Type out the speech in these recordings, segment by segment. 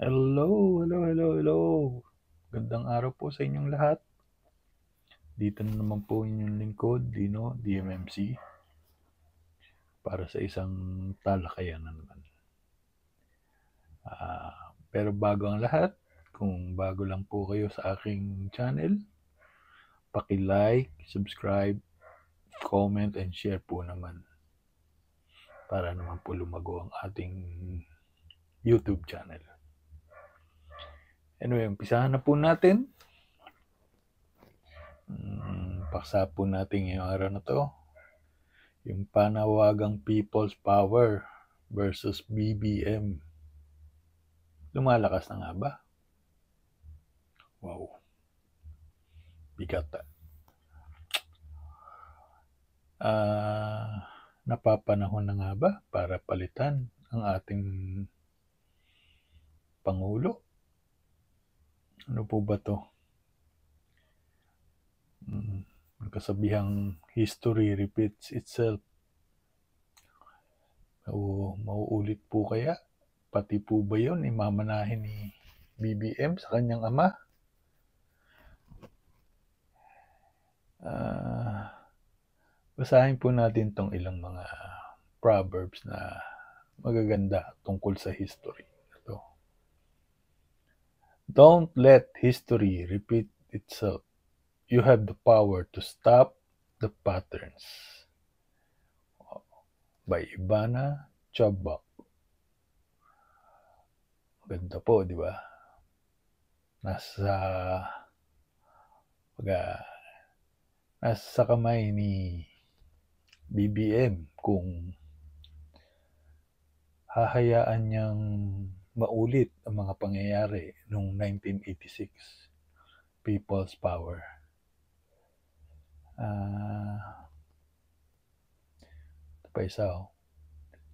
Hello. Gandang araw po sa inyong lahat. Dito na naman po inyong lingkod, Dino, DMMC, para sa isang talakayan na naman. Pero bago ang lahat, kung bago lang po kayo sa aking channel, paki-like, subscribe, comment, and share po naman para naman po lumago ang ating YouTube channel. Anyway, umpisahan na po natin. Paksa po natin ngayong araw na to. Yung panawagang People's Power versus BBM. Lumalakas na nga ba? Wow. Bigat. Napapanahon na nga ba para palitan ang ating Pangulo? Ano po ba to? Ang kasabihang history repeats itself. O mauulit po kaya? Pati po ba yun imamanahin ni BBM sa kanyang ama? Basahin po natin tong ilang mga proverbs na magaganda tungkol sa history. Ito. Don't let history repeat itself. You have the power to stop the patterns. By Ivana Chabak. Ganda po, di ba? Nasa kamay ni BBM kung hahayaan niyang maulit ang mga pangyayari noong 1986. People's Power. Pa isa.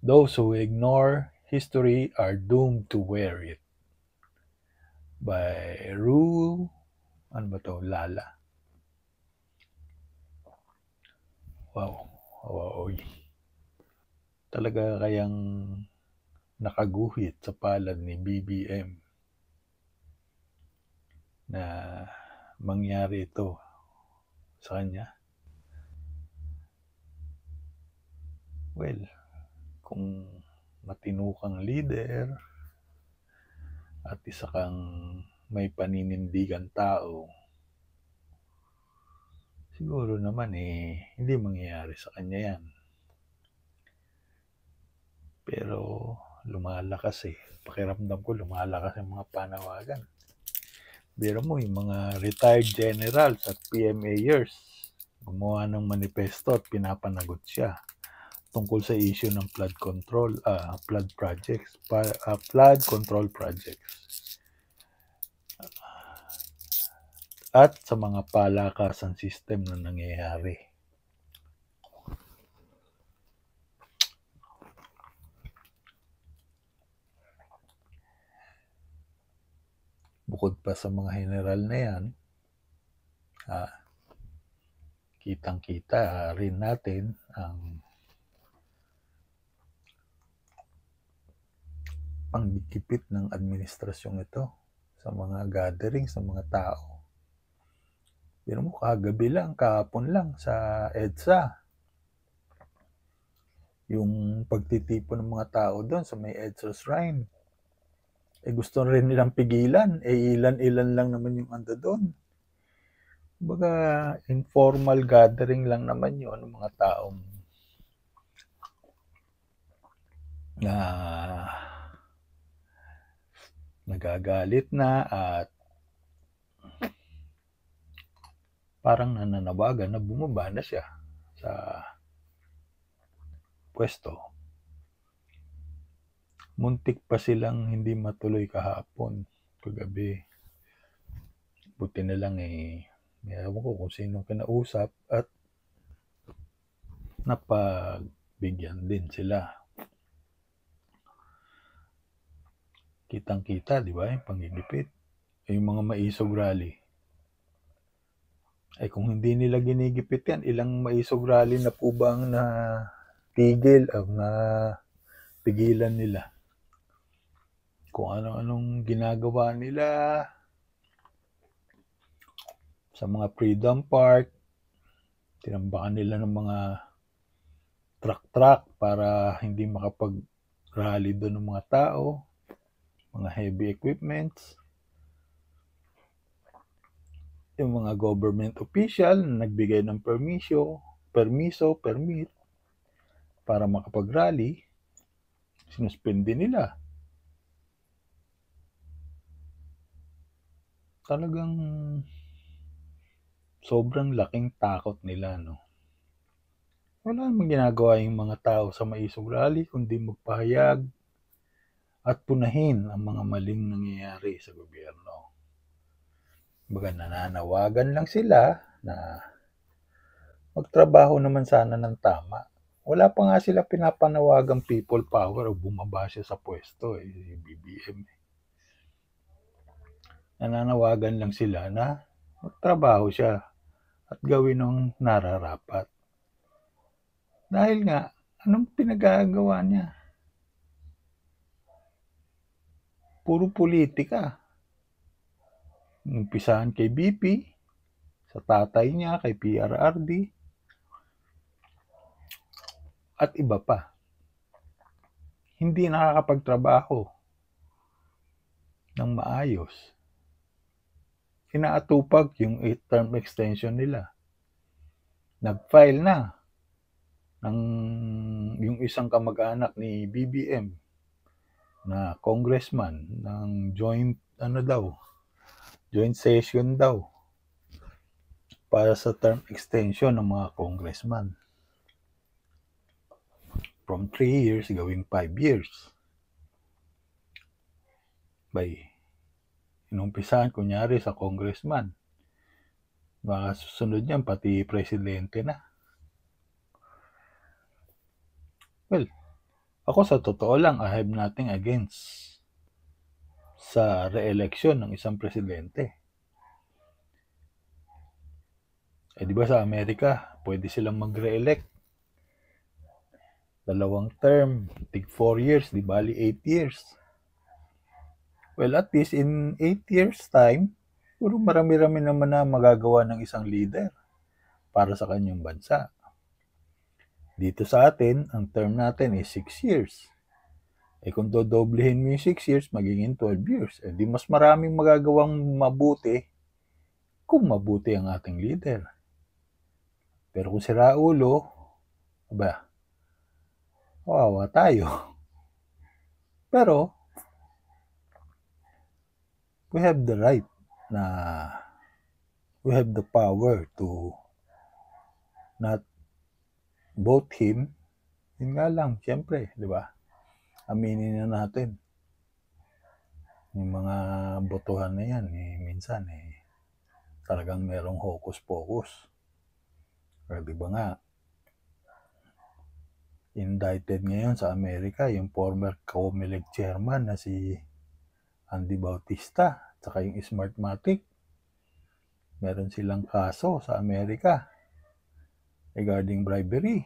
Those who ignore history are doomed to wear it. By Lala. Wow. Talaga kayang nakaguhit sa palad ni BBM na mangyari ito sa kanya? Well, kung matino kang leader at isa kang may paninindigan tao, siguro naman hindi mangyayari sa kanya yan. Pero lumalakas pakiramdam ko lumalakas yung mga panawagan. Biro mo yung mga retired generals at PMAers gumawa ng manifesto at pinapanagot siya tungkol sa issue ng flood control projects at sa mga palakasan system na nangyayari. Bukod pa sa mga general na yan, kitang-kita rin natin ang panggigipit ng administrasyong ito sa mga gathering, sa mga tao. Pero mo, kahapon lang sa EDSA, yung pagtitipon ng mga tao doon sa may EDSA Shrine, gusto rin nilang pigilan, ilan-ilan lang naman yung ando doon. Baga, informal gathering lang naman yun ng mga taong na nagagalit na at parang nananawagan na bumaba na siya sa pwesto. Muntik pa silang hindi matuloy kagabi. Buti na lang ewan ko kung sinong kinausap at napagbigyan din sila. Kitang-kita, di ba? Yung panggigipit. Yung mga maisog rally. Kung hindi nila ginigipit yan, ilang maisog rally na po bang na tigil o na pigilan nila? kung ano-anong ginagawa nila sa mga Freedom Park. Tinambakan nila ng mga truck para hindi makapag-rally doon ng mga tao, mga heavy equipments. Yung mga government official na nagbigay ng permit para makapag-rally, sinuspende nila. Talagang sobrang laking takot nila, no? Wala namang ginagawa yung mga tao sa maisog rally kundi magpahayag at punahin ang mga maling nangyayari sa gobyerno. Baga nananawagan lang sila na magtrabaho naman sana ng tama. Wala pa nga sila pinapanawagang people power o bumaba siya sa pwesto, BBM. Nananawagan lang sila na magtrabaho siya at gawin ang nararapat. Dahil nga, anong pinagagawa niya? Puro politika. Umpisahan kay BP, sa tatay niya, kay PRRD, at iba pa. Hindi nakakapagtrabaho ng maayos. Inaatupag yung 8-term extension nila. Nag-file na ng yung isang kamag-anak ni BBM na congressman ng joint session daw para sa term extension ng mga congressman from 3 years gawing 5 years. Inumpisahan kunyari sa congressman, baka susunod niyan pati presidente na. Well, ako sa totoo lang, I have nothing against sa re-election ng isang presidente. Di ba sa Amerika, pwede silang mag-re-elect. 2 term, tig 4 years, di bali 8 years. Well, at least in 8 years time, puro marami-rami naman na magagawa ng isang leader para sa kanyang bansa. Dito sa atin, ang term natin is 6 years. Kung dodoblehin mo yung 6 years, magiging 12 years. Di mas maraming magagawang mabuti kung mabuti ang ating leader. Pero kung sira ulo, kawawa tayo. Pero, we have the right we have the power to not vote him. Yun nga lang, siyempre, di ba? Aminin na natin. Yung mga botohan na yan, minsan, talagang merong hocus-pocus. Pero di ba nga, indicted ngayon sa Amerika yung former COMELEC chairman na si Andy Bautista, tsaka yung Smartmatic. Meron silang kaso sa Amerika regarding bribery.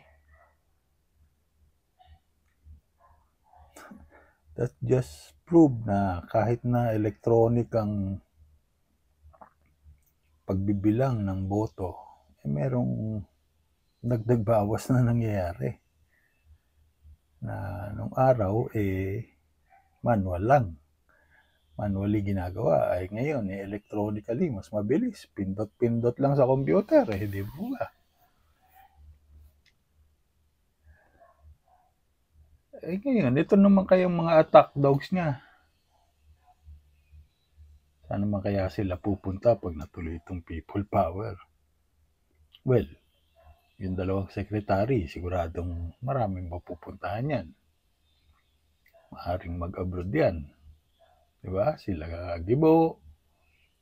That just prove na kahit na electronic ang pagbibilang ng boto, merong dagdag bawas na nangyayari. Na nung araw, manual lang. Manually ginagawa. Ngayon, electronically, mas mabilis. Pindot-pindot lang sa computer. Di ba? Ngayon, ito naman kayong mga attack dogs niya. Saan naman kaya sila pupunta pag natuloy itong people power? Well, yung 2 secretary, siguradong maraming mapupuntahan yan. Maaring mag-abroad yan. Diba? Sila Gibo,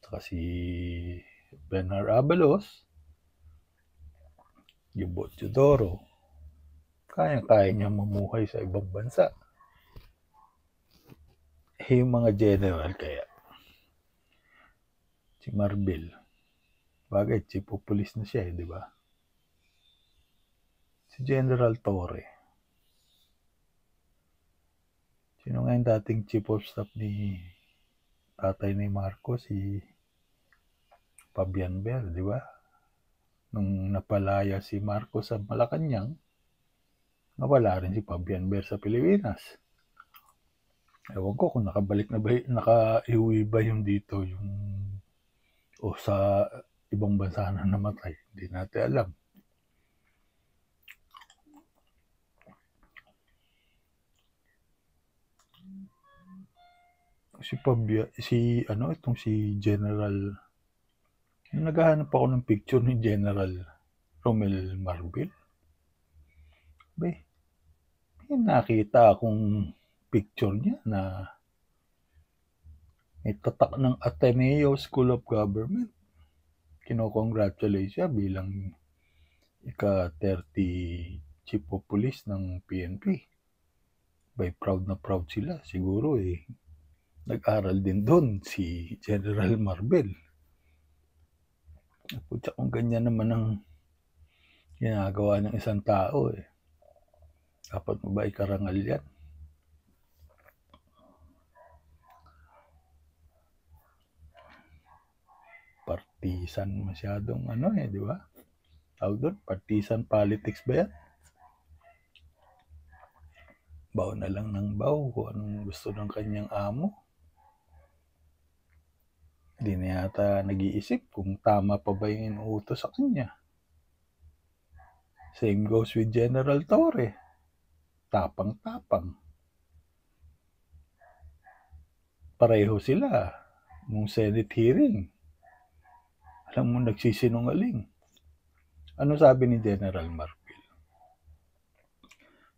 saka si Bernard Abalos, Gibo Teodoro, kaya niya mamuhay sa ibang bansa. Yung mga general kaya. Si Marbil, bagay, chief of police na siya, di ba? Si General Torre. Sino nga yung dating chief of staff ni tatay ni Marcos? Si Fabian Ber, di ba? Nung napalaya si Marcos sa Malacanang, nawala rin si Fabian Ber sa Pilipinas. Ewan ko kung nakabalik na ba, nakaiuwi ba yung dito, yung o sa ibang bansa na namatay. Hindi natin alam. Itong si General, naghahanap ako ng picture ni General Romel Marbil. May nakita akong picture niya na may tatak ng Ateneo School of Government. Kino-congratulate siya bilang ika-30 Chief of Police ng PNP. By proud na proud sila. Siguro nag-aral din doon si General Marbil. Putya kung ganyan naman ang ginagawa ng isang tao dapat mo ba ikarangal yan? Partisan masyadong di ba? Tawag doon, partisan politics ba yan? Baw na lang ng baw kung anong gusto ng kanyang amo. Hindi na yata nag-iisip kung tama pa ba yung inuutos sa kanya. Same goes with General Torre. Tapang-tapang. Pareho sila nung Senate hearing. Alam mo, nagsisinungaling. Ano sabi ni General Marbil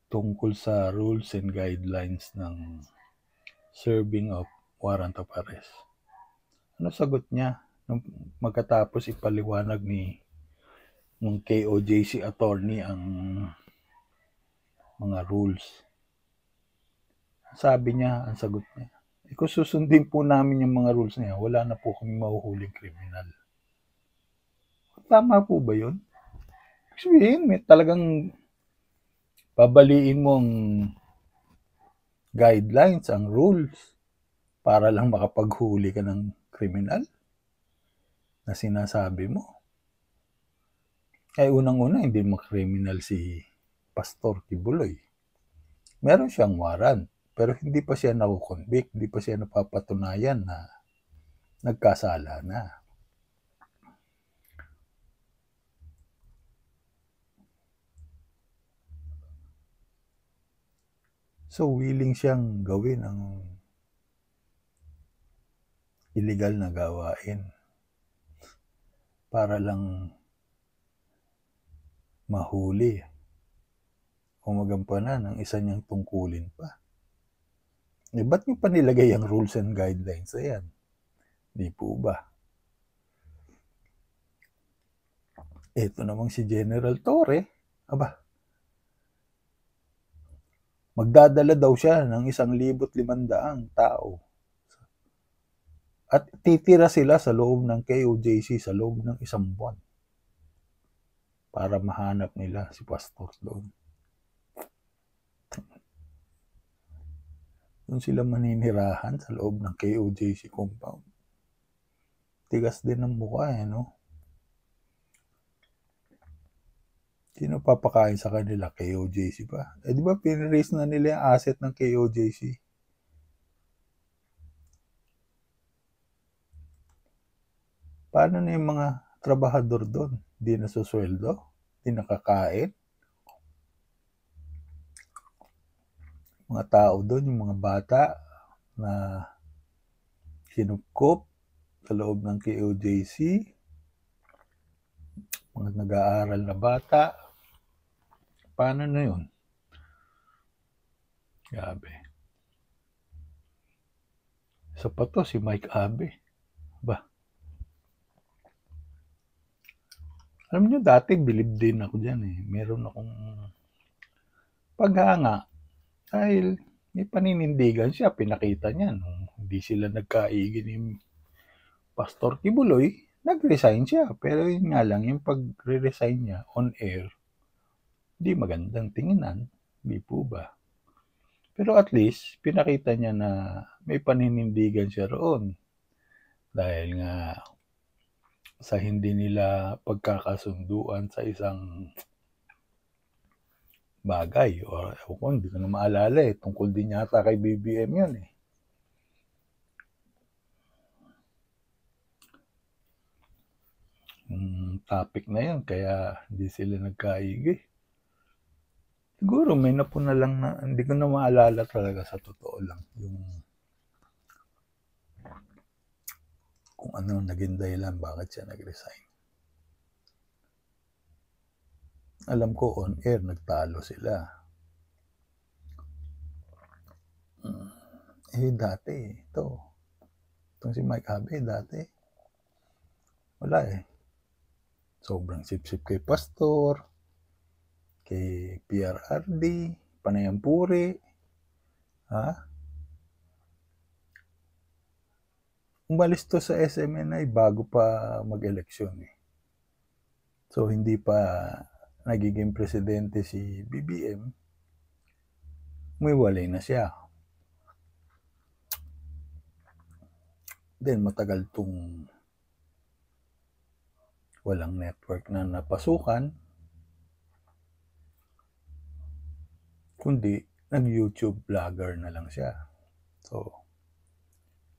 tungkol sa rules and guidelines ng serving of warrant of arrest? Ano sagot niya nung magkatapos ipaliwanag ng KOJC attorney ang mga rules? Sabi niya, ang sagot niya, kung susundin po namin yung mga rules niya, wala na po kami mahuhuling kriminal. Tama po ba yun? Sabihin, may talagang babaliin mo ang guidelines, ang rules, para lang makapaghuli ka ng kriminal na sinasabi mo. Unang-una, hindi mo kriminal si Pastor Kibuloy. Meron siyang warrant, pero hindi pa siya nakukonvict, hindi pa siya napapatunayan na nagkasala na. So, willing siyang gawin ang illegal na gawain para lang mahuli o magampanan ang isa niyang tungkulin pa. Ba't niyo pa nilagay ang rules and guidelines? Ayan. Di po ba? Ito namang si General Torre, magdadala daw siya ng 1,500 tao. At titira sila sa loob ng KOJC sa loob ng 1 buwan para mahanap nila si Pastor doon. Doon sila maninirahan sa loob ng KOJC compound. Tigas din ng mukha no? Sino papakain sa kanila? KOJC pa. Di ba piniraise na nila yung asset ng KOJC? Paano na yung mga trabahador doon? Di nasusweldo? Di nakakain? Mga tao doon, yung mga bata na sinupkop sa loob ng KOJC, mga nag-aaral na bata, paano na yun? Grabe. Isa pa to, si Mike Abe. Alam niyo, dati bilib din ako dyan Meron akong paghanga. Dahil may paninindigan siya, pinakita niya. Nung hindi sila nagkaigi ni Pastor Kibuloy, nag-resign siya. Pero yun nga lang, yung pag-resign niya on air, di magandang tinginan. Di po ba? Pero at least, pinakita niya na may paninindigan siya roon. Dahil nga sa hindi nila pagkakasunduan sa isang bagay. O hindi ko na maalala eh. Tungkol din yata kay BBM yun eh. Yung topic na yun, kaya hindi sila nagkaigi. Siguro may napuna lang na, hindi ko na maalala talaga sa totoo lang. Yung kung ano naging dahilan bakit siya nag-resign. Alam ko on air nagtalo sila. Dati itong si Mike Abe dati wala eh. Sobrang sip-sip kay Pastor, kay PRRD, Panayang Puri, umalis to sa SMNI bago pa mag-eleksyon eh. So hindi pa nagiging presidente si BBM, umiwalay na siya. Then matagal tong walang network na napasukan, kundi nag-YouTube vlogger na lang siya. So,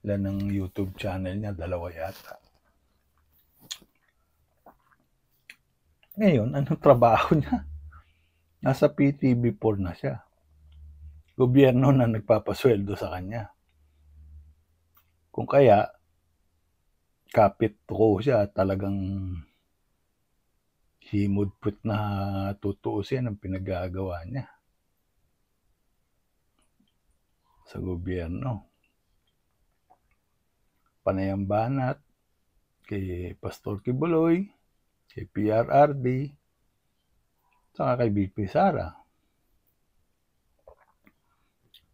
ilan ang YouTube channel niya? 2 yata. Ngayon, anong trabaho niya? Nasa PTV4 na siya. Gobyerno na nagpapasweldo sa kanya. Kung kaya, kapit ko siya, talagang himod-put na tutuusin ang pinagagawa niya sa gobyerno. Panayang Banat, kay Pastor Kibuloy, kay PRRD, saka kay BP Sara.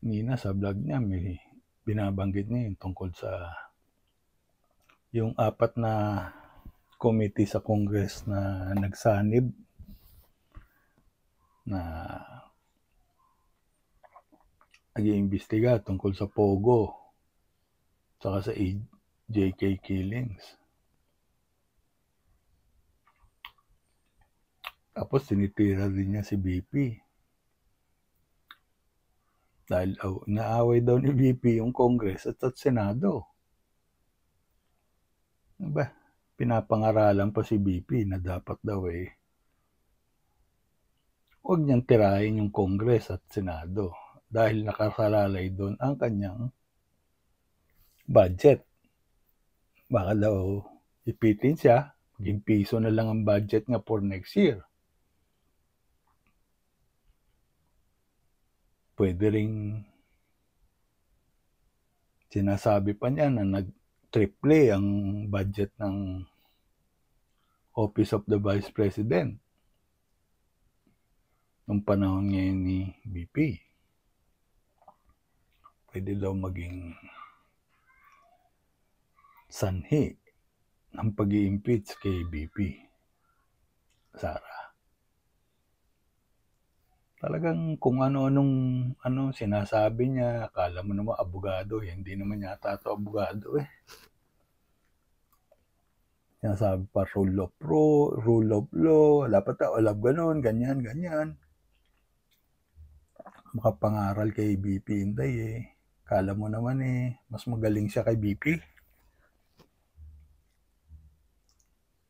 Nina sa vlog niya, may binabanggit niya yung tungkol sa yung 4 na committee sa Congress na nagsanib na nag-iimbestiga tungkol sa Pogo saka sa JK killings. Tapos tinitira din niya si BP. Dahil inaaway daw ni BP yung Congress at Senado. Diba? Pinapangaralan pa si BP na dapat daw huwag niyang tirahin yung Congress at Senado dahil nakasalalay doon ang kanyang budget. Baka daw ipitin siya, maging piso na lang ang budget nga for next year. Pwede ring sinasabi pa niya na nag-triple ang budget ng Office of the Vice President nung panahon ngayon ni BP. Pwede daw maging sanhi ng pag-i-impeach kay BP Sara. Talagang kung ano-anong sinasabi niya, akala mo naman abogado, hindi naman yata ito abogado eh. Sinasabi pa rule of law, dapat alam ganun, ganyan. Makapangaral kay BP Inday eh. Akala mo naman mas magaling siya kay BP.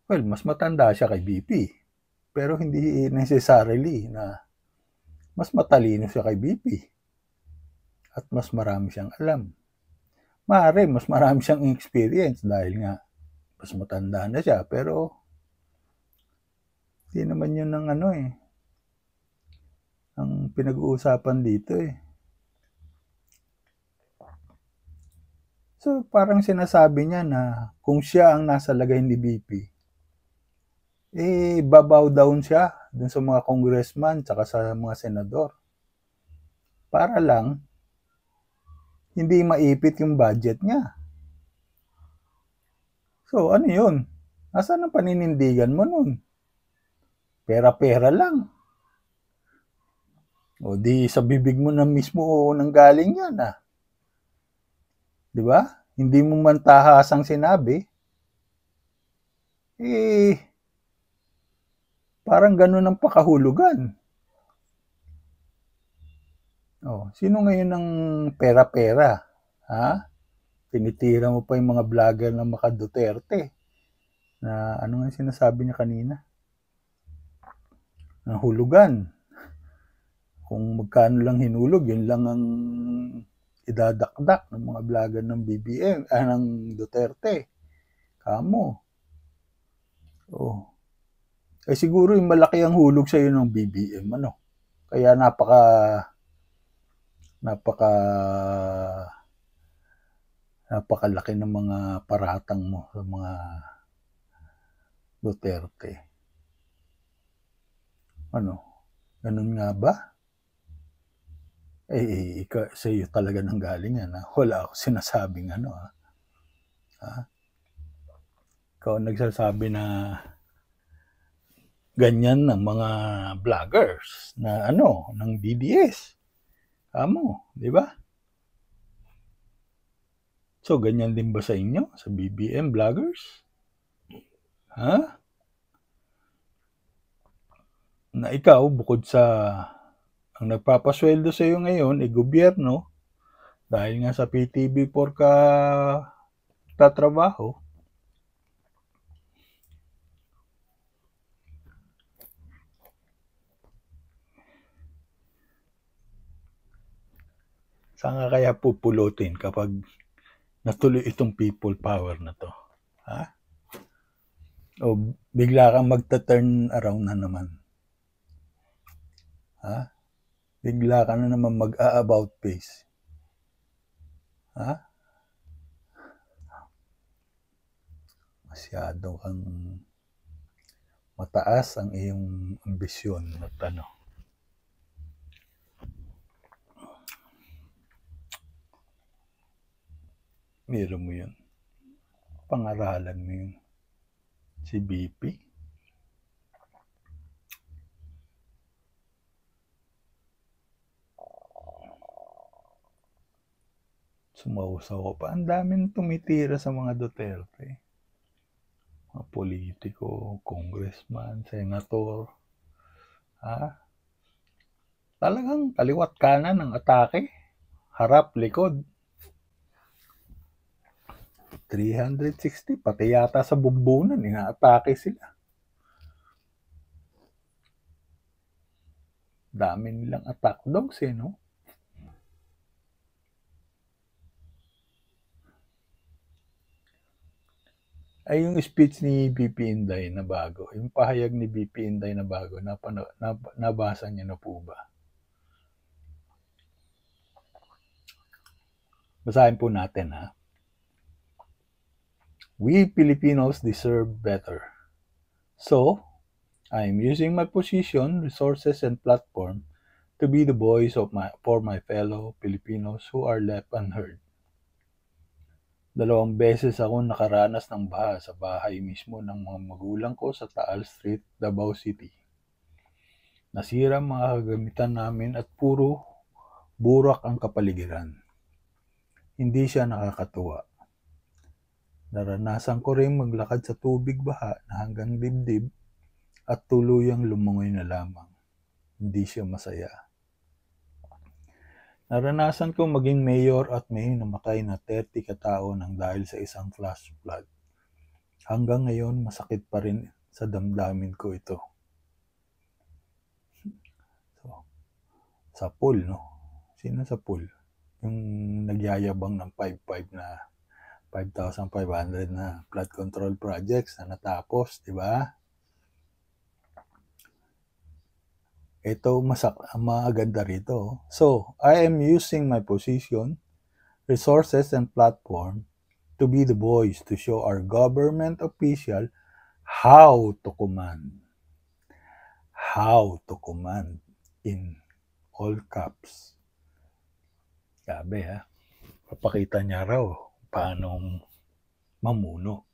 Well, mas matanda siya kay BP. Pero hindi necessarily na mas matalino siya kay BP. At mas marami siyang alam. Maaari, mas marami siyang experience dahil nga mas matanda na siya. Pero hindi naman yun ng ang pinag-uusapan dito eh. So parang sinasabi niya na kung siya ang nasa lagay ni BP, babaw down siya dun sa mga congressman tsaka sa mga senador. Para lang hindi maipit yung budget niya. So ano yun? Nasaan ang paninindigan mo nun? Pera-pera lang. O di sa bibig mo na mismo nanggaling yan, ah. Di ba? Hindi mo man tahasang sinabi, eh, parang ganun ang pakahulugan. Oh, sino ngayon ang pera-pera? Ha? Tinitira mo pa yung mga vlogger na maka Duterte. Na ano nga sinasabi niya kanina? Ng hulugan. Kung magkano lang hinulog, yun lang ang idadakdak ng mga vlogger ng BBM, ng Duterte. Kamo. Oh. Eh siguro yung malaki ang hulog sa iyo ng BBM, ano? Kaya napakalaki ng mga paratang mo sa mga Duterte. Ano? Ganun nga ba? Eh, sa iyo talaga nang galing yan, ha? Wala ako sinasabing ano, ha? Ikaw nagsasabi na ganyan ng mga vloggers na ano, ng DDS. Amo, di ba? So, ganyan din ba sa inyo, sa BBM vloggers? Ha? Na ikaw, bukod sa ang nagpapasweldo sa iyo ngayon, gobyerno, dahil nga sa PTV4 ka tatrabaho, saan ka kaya pupulutin kapag natuloy itong people power na to? Ha? O bigla kang magta-turn around na naman? Ha? Bigla ka na naman mag-a-about face? Ha? Masyado kang mataas ang iyong ambisyon at ano. Meron mo yun. Pangaralan mo yun. Si BP. Sumausaw ko pa. Ang daming tumitira sa mga Duterte. Mga politiko, congressman, senator. Ha? Talagang kaliwat kanan ang atake. Harap, likod. 360, pati yata sa bumbunan, inaatake sila. Dami nilang attack dogs, eh, no? Ay, yung speech ni BP Inday na bago, yung pahayag ni BP Inday na bago, nabasa niyo na po ba? Basahin po natin, ha? We Filipinos deserve better. So, I am using my position, resources, and platform to be the voice for my fellow Filipinos who are left unheard. 2 beses ako nakaranas ng baha sa bahay mismo ng mga magulang ko sa Taal Street, Davao City. Nasira mga kagamitan namin at puro burak ang kapaligiran. Hindi siya nakakatuwa. Naranasan ko rin maglakad sa tubig baha na hanggang dibdib at tuluyang lumungoy na lamang. Hindi siya masaya. Naranasan ko maging mayor at may namatay na 30 katao nang dahil sa isang flash flood. Hanggang ngayon, masakit pa rin sa damdamin ko ito. So, sa pool, no? Sino sa pool? Yung nagyayabang ng 5,500 na flood control projects na natapos, di ba? Ito maganda rito. So, I am using my position, resources, and platform to be the voice to show our government official how to command. How to command in all caps. Sabi, ha? Papakita niya raw paano mamuno.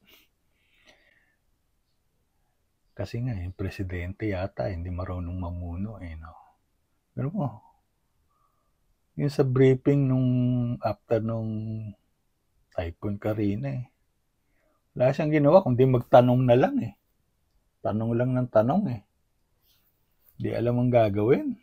Kasi nga, yung presidente yata hindi marunong mamuno, eh, no? Pero mo, Yung sa briefing nung after nung Typhoon Karina eh. Wala siyang ginawa kundi magtanong na lang eh. Tanong lang ng tanong eh. Di alam ang gagawin.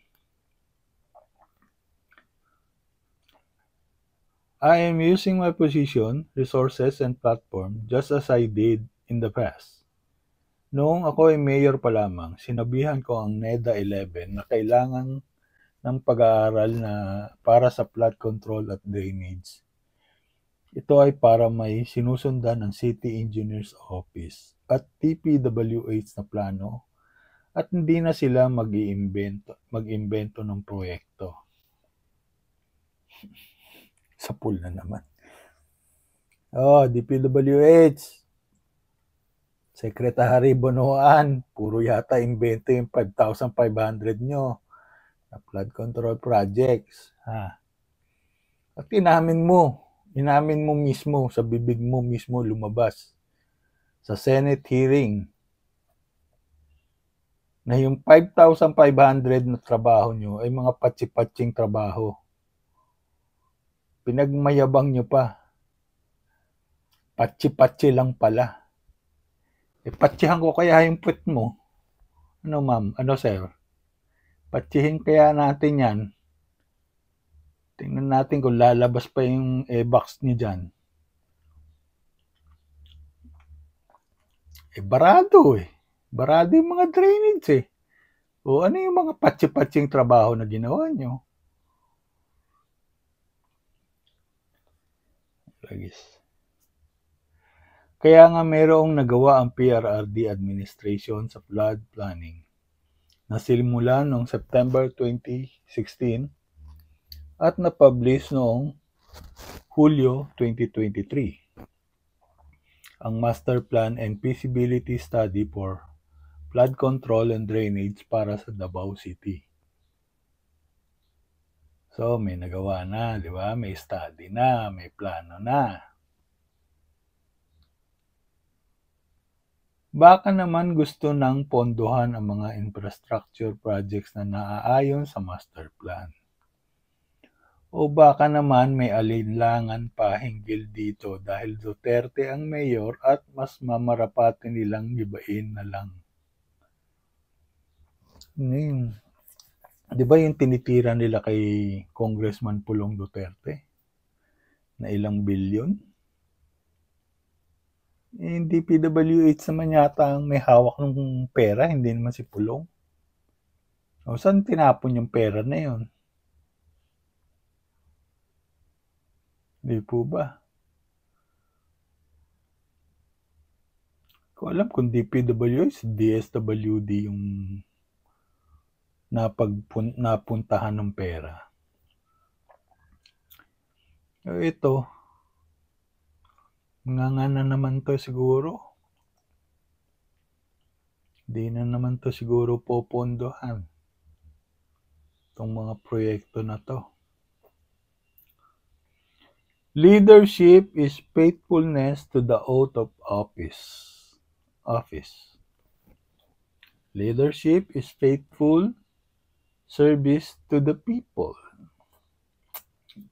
I am using my position, resources, and platform just as I did in the past. Noong ako ay mayor pa lamang, sinabihan ko ang NEDA 11 na kailangan ng pag-aaral na para sa flood control at drainage. Ito ay para may sinusundan ng City Engineers Office at DPWH na plano at hindi na sila mag-imbento ng proyekto. Sa pool na naman. DPWH. Secretary Bonoan, puro yata imbento yung 5,500 nyo na flood control projects. At inamin mo mismo, sa bibig mo mismo lumabas sa Senate hearing na yung 5,500 na trabaho nyo ay mga patsi-patsing trabaho. Pinagmayabang nyo pa. Patsi-patsi lang pala. Patsihan ko kaya yung puwet mo. Ano ma'am? Ano sir? Patsihin kaya natin yan. Tingnan natin kung lalabas pa yung e-box niyo dyan. Barado eh. Barado yung mga drainage eh. O ano yung mga patsi-patsing trabaho na ginawa nyo? Kaya nga mayroong nagawa ang PRRD administration sa flood planning. Nasimula noong September 2016 at na-publish noong Hulyo 2023. Ang Master Plan and Feasibility Study for Flood Control and Drainage para sa Davao City. So, may nagawa na, di ba? May study na, may plano na. Baka naman gusto nang pondohan ang mga infrastructure projects na naaayon sa master plan. O baka naman may alinlangan pa hinggil dito dahil Duterte ang mayor at mas mamarapatin nilang gibain na lang. Di ba yung tinitira nila kay Congressman Pulong Duterte? Na ilang bilyon? Hindi PWH naman yata ang may hawak ng pera, hindi naman si Pulong. O saan tinapon yung pera na yun? Hindi po ba? Ko alam kung DPWH, DSWD yung napuntahan ng pera. Ito, nga na naman to siguro. Di na naman to siguro popondohan. Itong mga proyekto na to. Leadership is faithfulness to the oath of office. Leadership is faithful service to the people.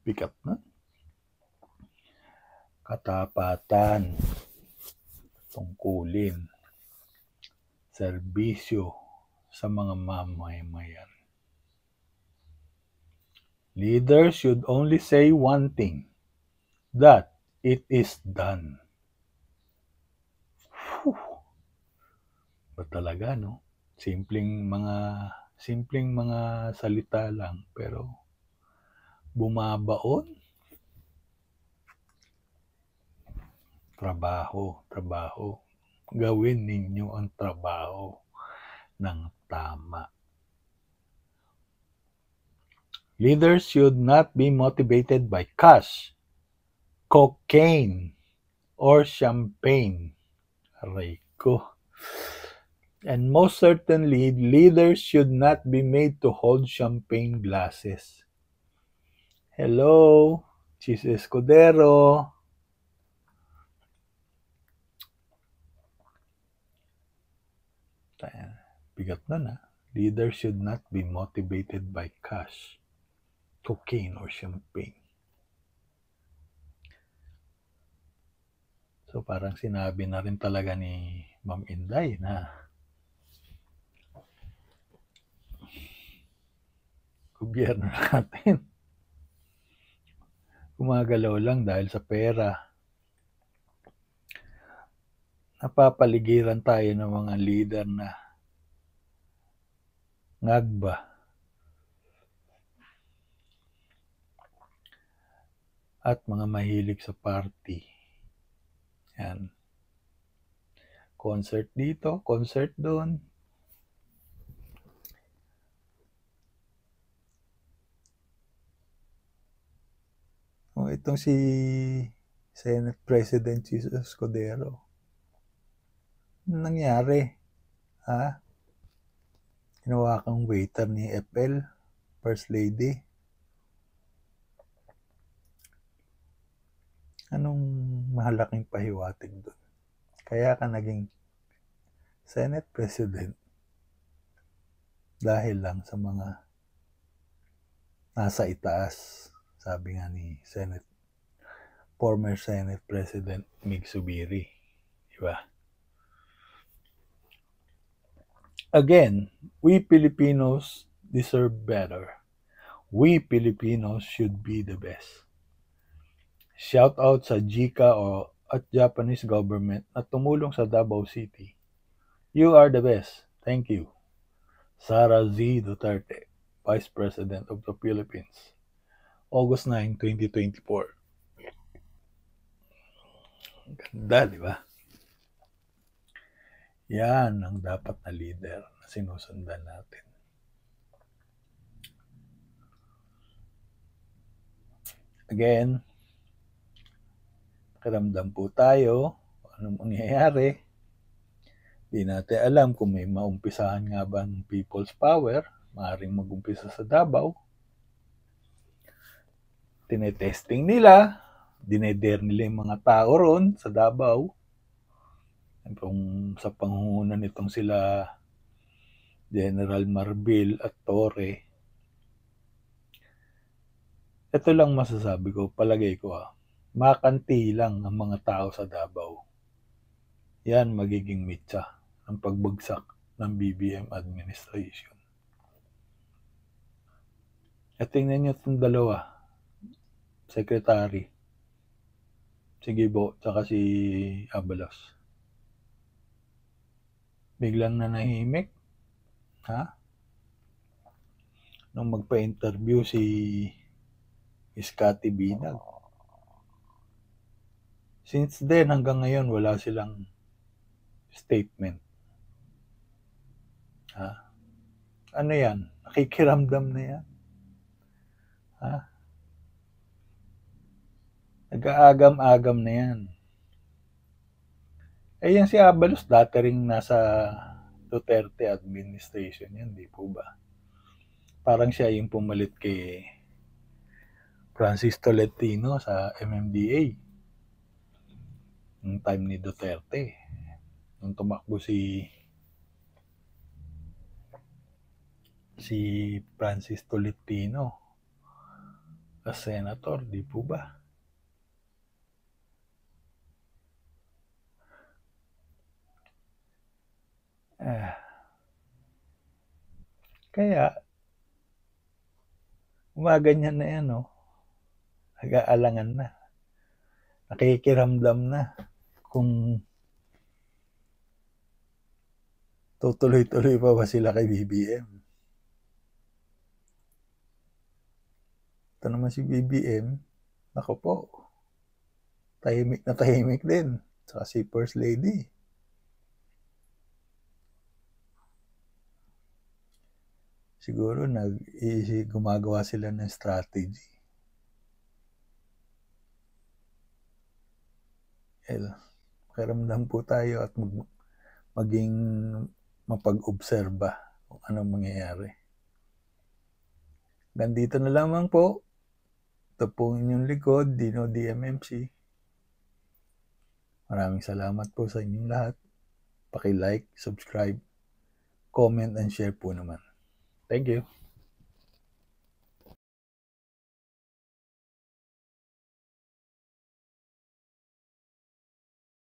Bigat na. Katapatan, tungkulin, serbisyo sa mga mamamayan. Leaders should only say one thing, that it is done. Ba talaga, no? Simpleng mga salita lang, pero bumabaon. Trabaho. Gawin ninyo ang trabaho ng tama. Leaders should not be motivated by cash, cocaine, or champagne. Aray ko. And most certainly, leaders should not be made to hold champagne glasses. Hello, Chis Escudero. Bigat na. Leaders should not be motivated by cash, cocaine or champagne. So parang sinabi na rin talaga ni Ma'am Inday na gobyerno natin gumagalaw lang dahil sa pera. Napapaligiran tayo ng mga leader na ngagba. At mga mahilig sa party. Yan. Concert dito, concert doon. Oh, itong si Senate President Jesus Escudero. Ano nangyari? Ha? Ginawa kang waiter ni FL, First Lady. Anong mahalaking pahiwatig doon? Kaya ka naging Senate President dahil lang sa mga nasa itaas, sabi nga ni former Senate President Mig Zubiri. Diba? Again, we Filipinos deserve better. We Filipinos should be the best. Shout out sa JICA o at Japanese government na tumulong sa Davao City. You are the best. Thank you. Sara Z. Duterte, Vice President of the Philippines. August 9, 2024. Ganda, di ba? Yan ang dapat na leader na sinusundan natin. Again, pakiramdam po tayo anong mangyayari. Di natin alam kung may maumpisahan nga ba ng people's power. Maaaring mag-umpisa sa Davao. Tinetesting nila. Dineder nila yung mga tao ron sa Davao. Kung sa pangungunan nitong sila General Marbil at Torre. Ito lang masasabi ko, palagay ko makanti lang ang mga tao sa Davao. Yan magiging mitsa ng pagbagsak ng BBM administration. At tingnan nyo itong dalawa, Secretary, si Gibo, tsaka si Abalos. Biglang nanahimik, ha? Nung magpa-interview si Scotty Binag. Since then, hanggang ngayon, wala silang statement. Ha? Ano yan? Nakikiramdam na yan. Ha? Nag-aagam-agam na yan. Eh yan si Abalos, dati rin nasa Duterte administration yan, di po ba? Parang siya yung pumalit kay Francis Tolentino sa MMDA. Noong time ni Duterte. Nung tumakbo si Francis Tolentino as senator, di po ba? Kaya, umaganyan na yan, no? Nag-aalangan na. Nakikiramdam na kung tutuloy-tuloy pa ba sila kay BBM. Ito naman si BBM, nako po, tahimik na tahimik din. Saka si First Lady. Siguro gumagawa sila ng strategy. Karamdam po tayo at maging mapag-obserba kung anong mangyayari. Gandito na lamang po. Ito po inyong likod, Dino DMMC. Maraming salamat po sa inyong lahat. Paki-like, subscribe, comment, and share po naman. Thank you.